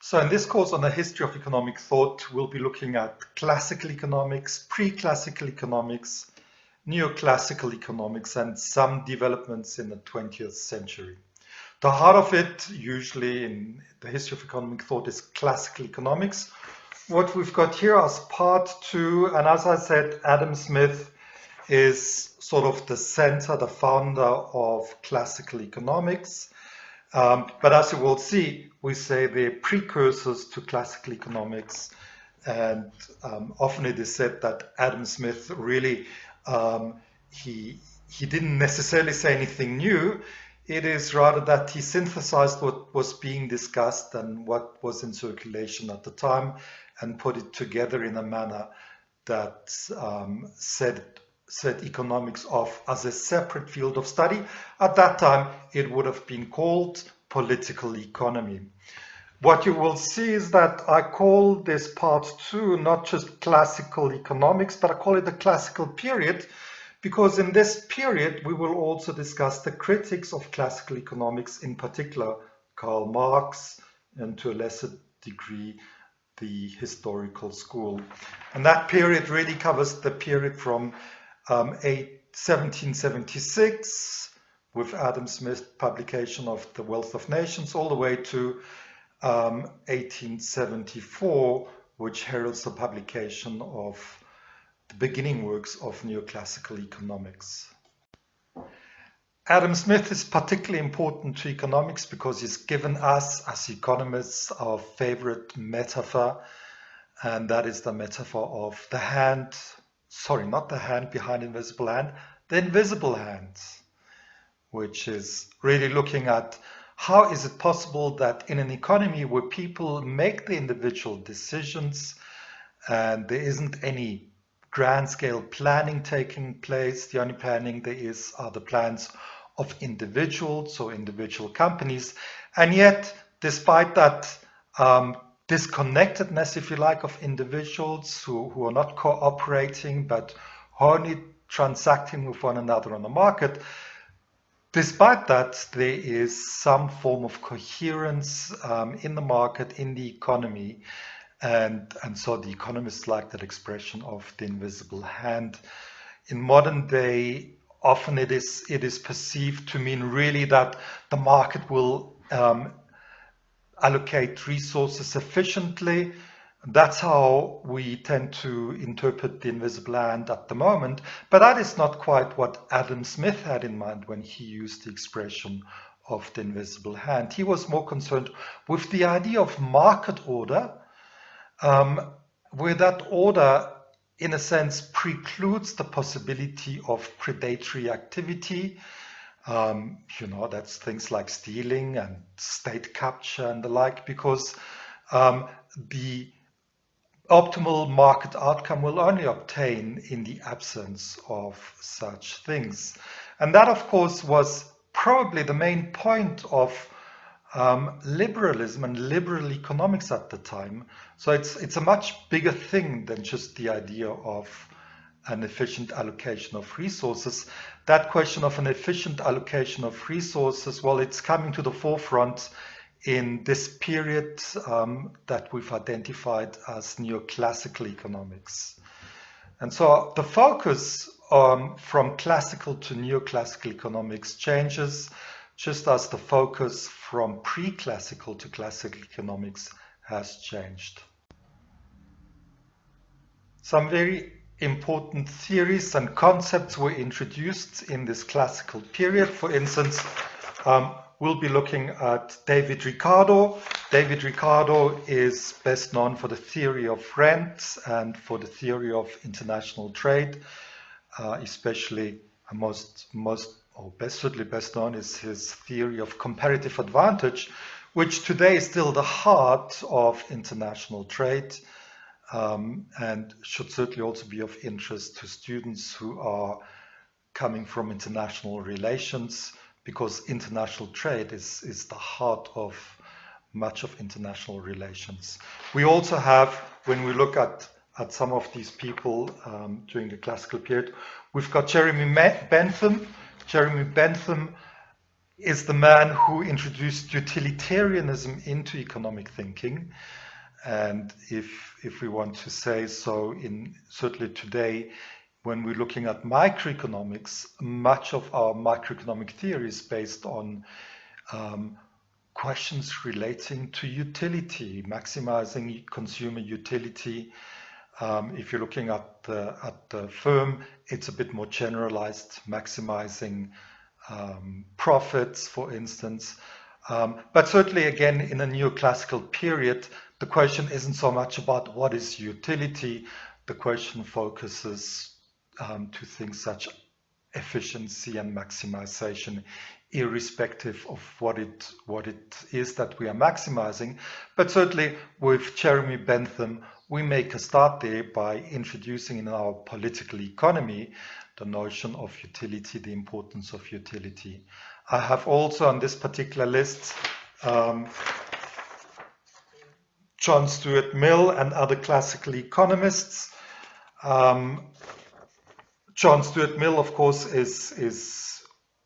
So in this course on the history of economic thought, we'll be looking at classical economics, pre-classical economics, neoclassical economics, and some developments in the 20th century. The heart of it, usually in the history of economic thought, is classical economics. What we've got here as part two, and as I said, Adam Smith is sort of the center, the founder of classical economics. But as you will see, we say they're precursors to classical economics, and often it is said that Adam Smith really, he didn't necessarily say anything new. It is rather that he synthesized what was being discussed and what was in circulation at the time and put it together in a manner that set economics off as a separate field of study. At that time, it would have been called political economy. What you will see is that I call this part two not just classical economics, but I call it the classical period, because in this period we will also discuss the critics of classical economics, in particular Karl Marx, and to a lesser degree the historical school. And that period really covers the period from 1776 with Adam Smith's publication of The Wealth of Nations all the way to 1874, which heralds the publication of the beginning works of neoclassical economics. Adam Smith is particularly important to economics because he's given us, as economists, our favorite metaphor, and that is the metaphor of the hand, sorry, not the hand behind invisible hand, the invisible hand, which is really looking at how is it possible that in an economy where people make the individual decisions and there isn't any grand scale planning taking place, the only planning there is are the plans of individuals or individual companies, and yet despite that disconnectedness, if you like, of individuals who are not cooperating but only transacting with one another on the market, despite that, there is some form of coherence in the market, in the economy, and so the economists like that expression of the invisible hand. In modern day, often it is perceived to mean really that the market will allocate resources efficiently. That's how we tend to interpret the invisible hand at the moment, but that is not quite what Adam Smith had in mind when he used the expression of the invisible hand. He was more concerned with the idea of market order, where that order in a sense precludes the possibility of predatory activity. That's things like stealing and state capture and the like, because the optimal market outcome will only obtain in the absence of such things. And that, of course, was probably the main point of liberalism and liberal economics at the time. So it's a much bigger thing than just the idea of an efficient allocation of resources. That question of an efficient allocation of resources, well, it's coming to the forefront in this period that we've identified as neoclassical economics. And so the focus from classical to neoclassical economics changes, just as the focus from pre-classical to classical economics has changed. Some very important theories and concepts were introduced in this classical period. For instance, we'll be looking at David Ricardo. David Ricardo is best known for the theory of rent and for the theory of international trade, especially best known is his theory of comparative advantage, which today is still the heart of international trade, and should certainly also be of interest to students who are coming from international relations, because international trade is the heart of much of international relations. We also have, when we look at some of these people during the classical period, we've got Jeremy Bentham. Jeremy Bentham is the man who introduced utilitarianism into economic thinking. And if we want to say so, certainly today, when we're looking at microeconomics, much of our macroeconomic theory is based on questions relating to utility, maximizing consumer utility. If you're looking at the firm, it's a bit more generalized, maximizing profits, for instance. But certainly, again, in a neoclassical period, the question isn't so much about what is utility. The question focuses to things such efficiency and maximization, irrespective of what it is that we are maximizing. But certainly with Jeremy Bentham, we make a start there by introducing in our political economy the notion of utility, the importance of utility. I have also on this particular list John Stuart Mill and other classical economists. John Stuart Mill, of course, is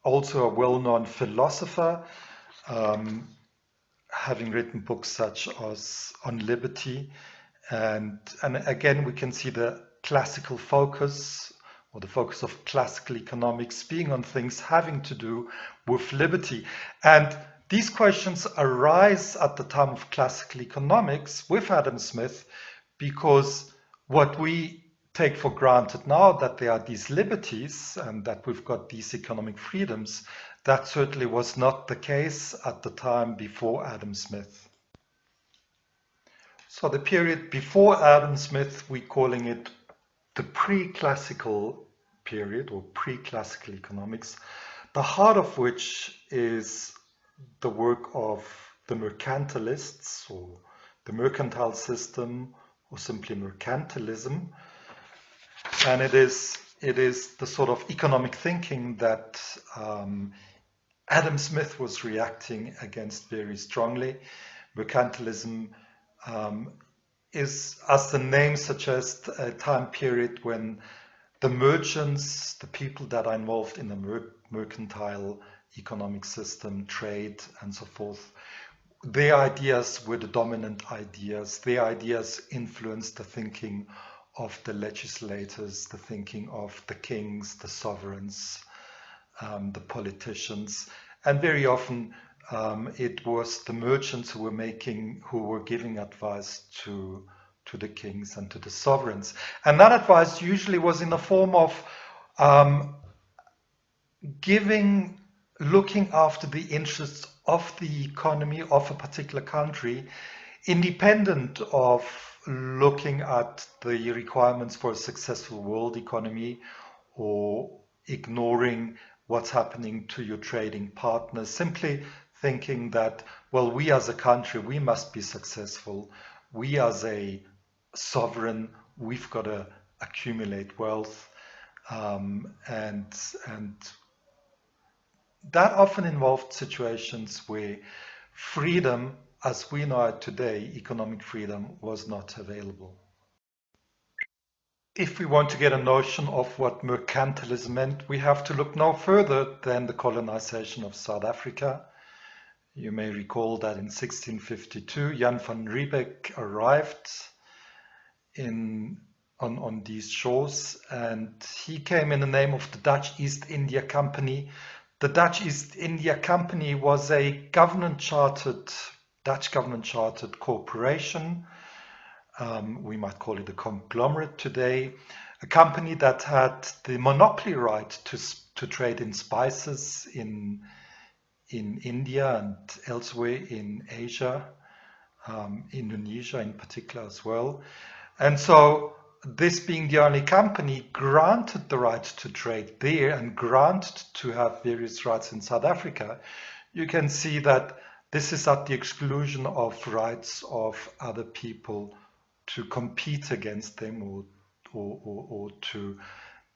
also a well-known philosopher, having written books such as On Liberty. And again, we can see the classical focus, or the focus of classical economics being on things having to do with liberty. And these questions arise at the time of classical economics with Adam Smith, because what we take for granted now, that there are these liberties and that we've got these economic freedoms, that certainly was not the case at the time before Adam Smith. So the period before Adam Smith, we're calling it the pre-classical period, or pre-classical economics, the heart of which is the work of the mercantilists, or the mercantile system, or simply mercantilism. And it is the sort of economic thinking that Adam Smith was reacting against very strongly. Mercantilism is, as the name suggests, a time period when the merchants, the people that are involved in the mercantile economic system, trade and so forth, their ideas were the dominant ideas. Their ideas influenced the thinking of the legislators, the thinking of the kings, the sovereigns, the politicians, and very often it was the merchants who were giving advice to the kings and to the sovereigns, and that advice usually was in the form of looking after the interests of the economy of a particular country, independent of looking at the requirements for a successful world economy, or ignoring what's happening to your trading partners, simply thinking that, well, we as a country, we must be successful. We as a sovereign, we've got to accumulate wealth, and that often involved situations where freedom, as we know it today, economic freedom, was not available. If we want to get a notion of what mercantilism meant, we have to look no further than the colonization of South Africa. You may recall that in 1652, Jan van Riebeeck arrived on these shores, and he came in the name of the Dutch East India Company. The Dutch East India Company was a Dutch government-chartered corporation. We might call it a conglomerate today, a company that had the monopoly right to trade in spices in India and elsewhere in Asia, Indonesia in particular as well. And so this being the only company, granted the right to trade there and granted to have various rights in South Africa. You can see that this is at the exclusion of rights of other people to compete against them, or to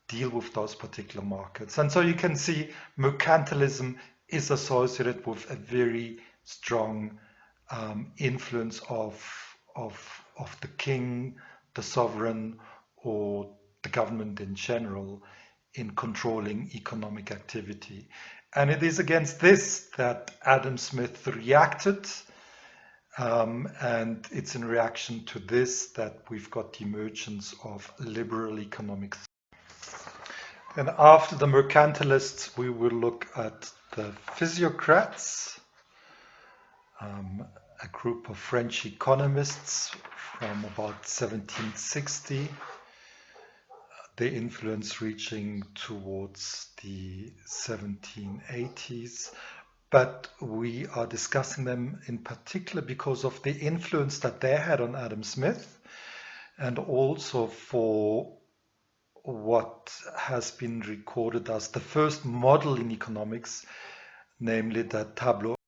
deal with those particular markets. And so you can see mercantilism is associated with a very strong influence of the king, the sovereign, or the government in general in controlling economic activity. And it is against this that Adam Smith reacted, and it's in reaction to this that we've got the emergence of liberal economics. And after the mercantilists, we will look at the physiocrats, a group of French economists from about 1760, their influence reaching towards the 1780s. But we are discussing them in particular because of the influence that they had on Adam Smith, and also for what has been recorded as the first model in economics, namely the tableau